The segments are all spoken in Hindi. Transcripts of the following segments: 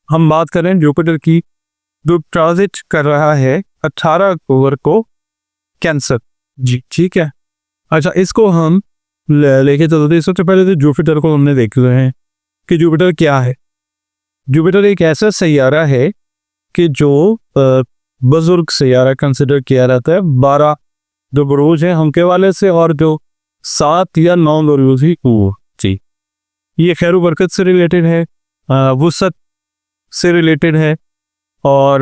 हम बात करें जुपिटर की, जो ट्रांजिट कर रहा है 18 अक्टूबर को कैंसर। जी ठीक है। अच्छा, इसको हम लेके चलते हैं। सबसे पहले तो जुपिटर को हमने देख रहे हैं कि जुपिटर क्या है। जुपिटर एक ऐसा सैयारा है कि जो बुजुर्ग सैयारा कंसिडर किया जाता है। 12 जो बुरूज हैं हमके वाले से, और जो 7 या 9 बुरूज ही वो जी, ये खैर बरकत से रिलेटेड है, वसत से रिलेटेड है, और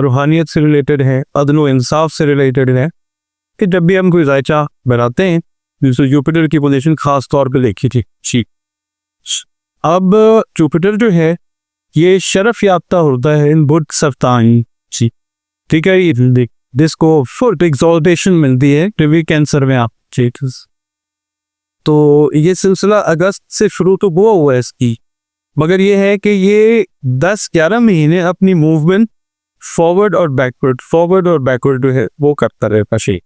रूहानियत से रिलेटेड है, अदल व इंसाफ से रिलेटेड है। कि जब भी हम कोई जायचा बनाते हैं, जैसे जुपिटर की पोजीशन खास तौर पे देखी थी जी। अब जुपिटर जो है ये शरफ याफ्ता होता है इन बुध सफ्तानी जी, ठीक है। जिसको फुल एक्सॉल्टेशन मिलती है टीवी कैंसर में आप जी। तो ये सिलसिला अगस्त से शुरू तो हुआ है इसकी, मगर ये है कि ये 10-11 महीने अपनी मूवमेंट फॉरवर्ड और बैकवर्ड जो है वो करता रहता है,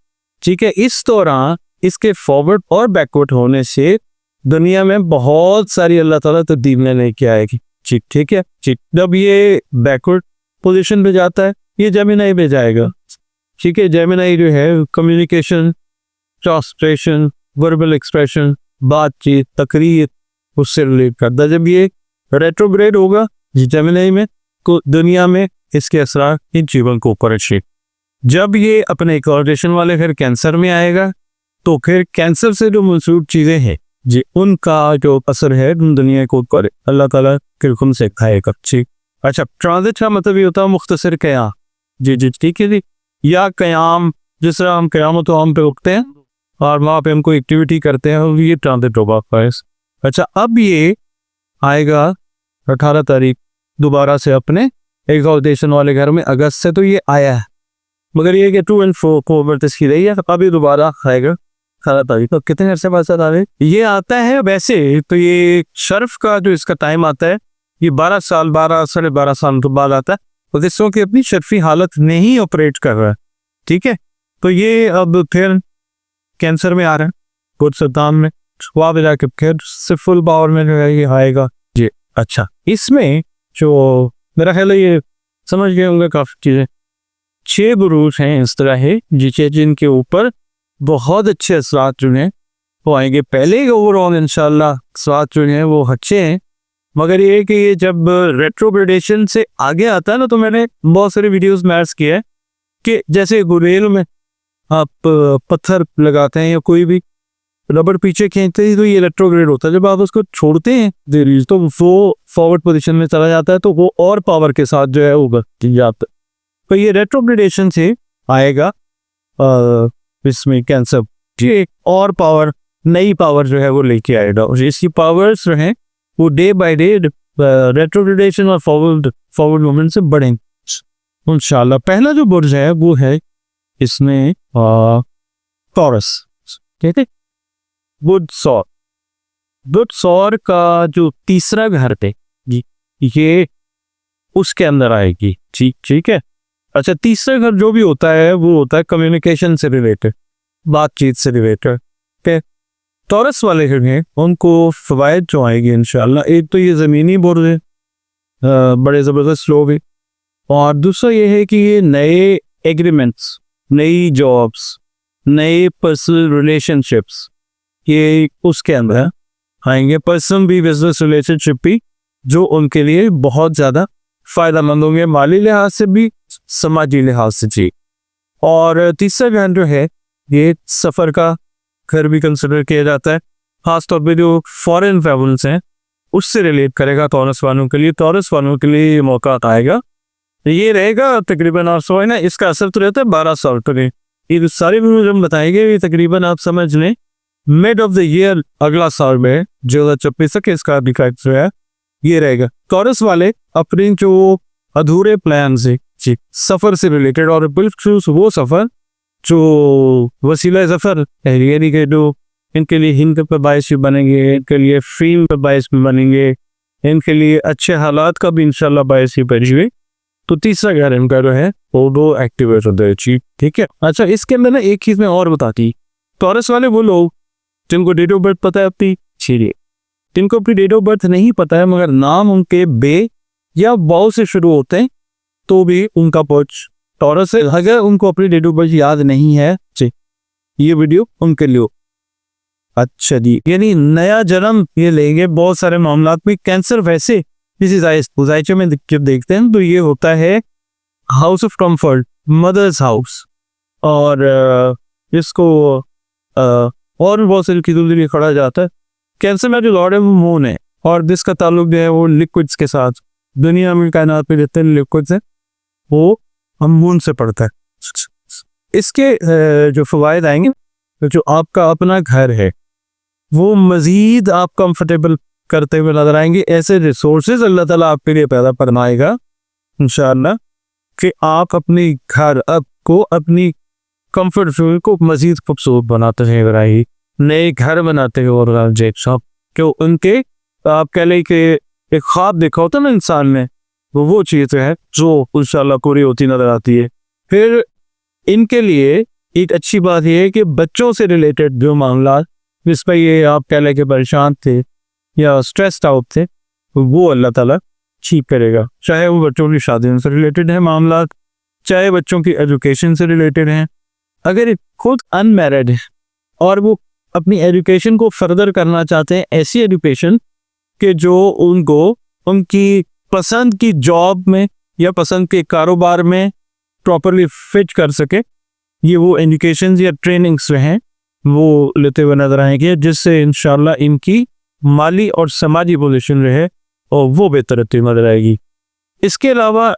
ठीक है। इस दौरान इसके फॉरवर्ड और बैकवर्ड होने से दुनिया में बहुत सारी अल्लाह ताला तब्दीलियां लेके आएगी जी, ठीक है जी। जब ये बैकवर्ड पोजीशन पे जाता है, ये जेमिनी पे जाएगा, ठीक है। जेमिनी जो है कम्युनिकेशन, ट्रांसलेशन, वर्बल एक्सप्रेशन, बातचीत, तकरीर, उससे रिलेट करता है। जब ये रेट्रोग्रेड होगा जेमिनी में, तो दुनिया में इसके असर इन जीवन को ऊपर अच्छे। जब ये अपने एक्सॉल्टेशन वाले फिर कैंसर में आएगा, तो फिर कैंसर से जो मंसूब चीजें हैं जी, उनका जो असर है दुनिया को ऊपर अल्लाह ताला के हुक्म से खाएगा ठीक। अच्छा, ट्रांजिट का मतलब ये होता है मुख्तसर क़याम जी जी, ठीक है जी। या क़याम, जिस तरह हम क़यामत हम पे उठते हैं और वहाँ पे हम कोई एक्टिविटी करते हैं, ये ट्रांजिट होगा। अच्छा, अब ये आएगा 18 तारीख दोबारा से अपने एक्सॉल्टेशन वाले घर में। अगस्त से तो ये आया है, मगर ये कि 2 and 4 इसकी रही है, अभी दोबारा आएगा 18 तारीख। तो कितने अरसे बाद आ रहे ये आता है। वैसे तो ये शर्फ का जो इसका टाइम आता है, ये 12 साल 12-12.5 साल के बाद आता है, तो जिसको कि अपनी शर्फी हालत में ही ऑपरेट कर रहा है, ठीक है। तो ये अब फिर कैंसर में आ रहा है, बुध सद्दाम में, वहाँ पे जाके फिर से फुल पावर में जो है ये आएगा जी। अच्छा, इसमें जो मेरा ख्याल है ये समझ गए होंगे काफ़ी चीज़ें। 6 बुरूज हैं इस तरह है जिनके ऊपर बहुत अच्छे असरात जो हैं वो आएंगे। पहले ओवरऑल इंशाल्लाह असरात जो हैं वो अच्छे हैं, मगर ये है कि ये जब रेट्रोग्रेडेशन से आगे आता है ना, तो मैंने बहुत सारे वीडियोस में अर्ज किया है कि जैसे गुरेल में आप पत्थर लगाते हैं या कोई भी रबड़ पीछे खींचते हैं, तो ये रेट्रोग्रेड होता है। जब आप उसको छोड़ते हैं तो वो फॉरवर्ड पोजीशन में चला जाता है, तो वो और पावर के साथ जो है वो बढ़ती जाता है। तो ये रेट्रोग्रेडेशन से आएगा इसमें कैंसर एक और पावर, नई पावर जो है वो लेके आएगा। और इसकी पावर्स जो हैं वो डे बाय डे रेट्रोग्रेडेशन और फॉरवर्ड मूवमेंट से बढ़ेंगे इंशाल्लाह। पहला जो बुर्ज है वो है इसमें टॉरस, ठीक है। बुध सौर का जो तीसरा घर पे जी, ये उसके अंदर आएगी ठीक है। अच्छा, तीसरा घर जो भी होता है वो होता है कम्युनिकेशन से रिलेटेड, बातचीत से रिलेटेड। टॉरस वाले घर हैं उनको फवायद जो आएगी इंशाल्लाह। एक तो ये ज़मीनी बुर्ज है, बड़े ज़बरदस्त लोग हैं, और दूसरा ये है कि ये नए एग्रीमेंट्स, नई जॉब्स, नए पर्सनल रिलेशनशिप्स ये उसके अंदर आएंगे। पर्सनल भी, बिजनेस रिलेशनशिप भी, जो उनके लिए बहुत ज़्यादा फ़ायदेमंद होंगे, माली लिहाज से भी, समाजी लिहाज से जी। और तीसरा घर जो है ये सफ़र का घर भी कंसिडर किया जाता है, ख़ासतौर पे जो फॉरेन ट्रैवल्स हैं उससे रिलेट करेगा टॉरस वालों के लिए। टॉरस वालों के लिए मौका आएगा, ये रहेगा तकरीबन 800 है ना, इसका असर तो रहता है 12 साल तक। ये सारे भी हम बताएंगे, ये तकरीबन आप समझ लें मिड ऑफ द ईयर अगला साल में 2024 तक इसका इफेक्ट जो है ये रहेगा। टॉरस वाले अपने जो अधूरे प्लान से जी, सफ़र से रिलेटेड, और बिल्कुल वो सफ़र जो वसीला सफ़र है, यानी कि जो इनके लिए हिंद पर बायस भी बनेंगे, इनके लिए फीम पर बायस भी बनेंगे, इनके लिए अच्छे हालात का भी इंशाल्लाह बायस ही बनेंगे। तो तीसरा घर इनका जो है वो दो एक्टिवेट होता है जी, ठीक है। अच्छा, इसके अंदर ना एक चीज़ मैं और बताती, टॉरस वाले वो लोग जिनको डेट ऑफ बर्थ पता है अपनी, जिनको अपनी डेट ऑफ बर्थ नहीं पता है मगर नाम उनके बे या बाउ से शुरू होते हैं तो भी उनका पर्च टॉरस है। अगर उनको अपनी डेट ऑफ बर्थ याद नहीं है जी, ये वीडियो उनके लिए। अच्छा जी, यानी नया जन्म ये लेंगे बहुत सारे मामलात में। कैंसर वैसे किसी जायचे में जब देखते हैं तो ये होता है house of comfort, mother's house, और इसको और भी बहुत सारी चीजों के लिए खड़ा जाता है। कैंसर में जो लॉर्ड है वो मून है, और जिसका ताल्लुक जो है वो लिक्विड्स के साथ, दुनिया में कायनात में जितने लिक्विड्स हैं वो हम मून से पड़ता है। इसके जो फवायद आएंगे, तो जो आपका अपना घर है वो मजीद आप कंफर्टेबल करते हुए नजर आएंगे। ऐसे रिसोर्सेज अल्लाह ताला आपके लिए पैदा फरमाएगा इंशाअल्लाह कि आप अपनी घर को, अपनी कंफर्ट जोन को मजीद खूबसूरत बनाते हैं। वराई नए घर बनाते हैं और जेब साहब क्यों उनके आप कह लें कि एक ख्वाब देखा होता ना इंसान में, वो चीज़ है जो इंशाअल्लाह पूरी होती नजर आती है। फिर इनके लिए एक अच्छी बात यह है कि बच्चों से रिलेटेड जो मामला जिस पर ये आप कह लें कि परेशान थे या स्ट्रेस्ड आउट थे, वो अल्लाह ताला ठीक करेगा। चाहे वो बच्चों की शादियों से रिलेटेड है मामला, चाहे बच्चों की एजुकेशन से रिलेटेड हैं। अगर खुद अनमैरिड है और वो अपनी एजुकेशन को फर्दर करना चाहते हैं, ऐसी एजुकेशन कि जो उनको उनकी पसंद की जॉब में या पसंद के कारोबार में प्रॉपरली फिट कर सके, ये वो एजुकेशन या ट्रेनिंग्स जो हैं वो लेते हुए नजर आएंगे, जिससे इंशाल्लाह इनकी माली और समाजी पोजीशन जो है और वो बेहतर होती नजर आएगी। इसके अलावा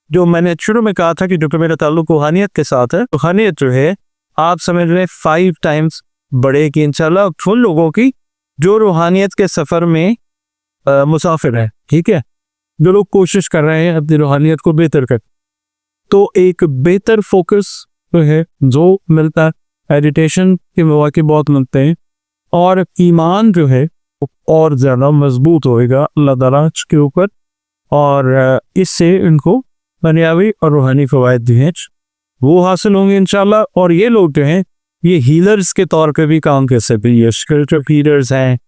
जो मैंने शुरू में कहा था कि जो मेरा ताल्लुक रूहानियत के साथ है, रूहानियत जो है आप समझ रहे 5 टाइम्स बढ़ेगी इंशाल्लाह उन लोगों की जो रूहानियत के सफ़र में मुसाफिर है। ठीक है, जो लोग कोशिश कर रहे हैं अपनी रूहानियत को बेहतर कर, तो एक बेहतर फोकस जो है जो मिलता है, मेडिटेशन के मौके बहुत मिलते हैं, और ईमान जो है और ज़्यादा मजबूत होएगा अल्लाह ताला के ऊपर, और इससे इनको दुनियावी और रूहानी फ़वाइद जो हैं वो हासिल होंगे इंशाल्लाह। और ये लोग जो हैं ये हीलर्स के तौर पे भी काम कर सकते हैं, स्पिरिचुअल हीलर्स हैं,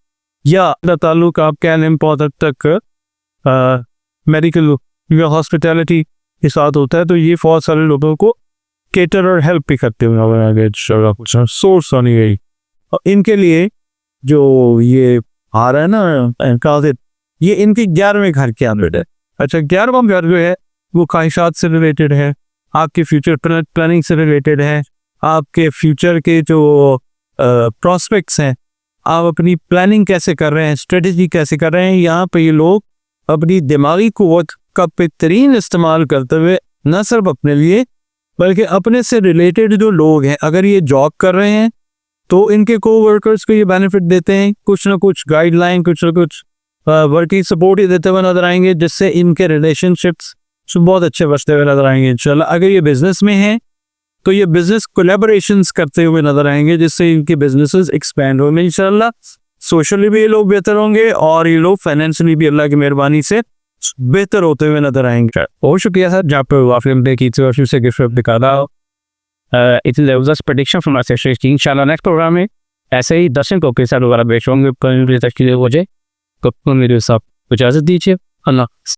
या ताल्लुक आप कह लें बहुत हद तक मेडिकल या हॉस्पिटैलिटी के साथ होता है, तो ये बहुत सारे लोगों को केटर और हेल्प भी करते हुए सोर्स होनी गई। और इनके लिए जो ये आ रहा है ना काजिद, ये इनके 11वें घर के अंदर है। अच्छा, 11वां घर जो है वो ख्वाहिशात से रिलेटेड है, आपके फ्यूचर प्लानिंग से रिलेटेड है, आपके फ्यूचर के जो प्रॉस्पेक्ट्स हैं, आप अपनी प्लानिंग कैसे कर रहे हैं, स्ट्रेटजी कैसे कर रहे हैं। यहाँ पे ये लोग अपनी दिमागी कुव्वत का बेहतरीन इस्तेमाल करते हुए न सिर्फ अपने लिए बल्कि अपने से रिलेटेड जो लोग हैं, अगर ये जॉब कर रहे हैं तो इनके कोवर्कर्स को ये बेनिफिट देते हैं, कुछ ना कुछ गाइडलाइन, कुछ ना कुछ वर्किंग सपोर्ट ही देते हुए नजर आएंगे, जिससे इनके रिलेशनशिप्स बहुत अच्छे बचते हुए नजर आएंगे इंशाल्लाह। अगर ये बिजनेस में हैं तो ये बिजनेस कोलैबोरेशंस करते हुए नजर आएंगे, जिससे इनके बिजनेसेस एक्सपैंड होंगे इंशाल्लाह। सोशली भी ये लोग बेहतर होंगे और ये लोग फाइनेंशियली भी अल्लाह की मेहरबानी से बेहतर होते हुए नजर आएंगे। बहुत शुक्रिया सर, जहाँ पर आपने की थी और से गिफ्ट दिखाना। इट इज प्रेडिक्शन फ्रॉम इंशाल्लाह नेक्स्ट प्रोग्राम में ऐसे ही 10 टॉपिक के साथ दोबारा पेश होंगे। तक के लिए मुझे मेरे साथ इजाज़त दीजिए। अल्लाह।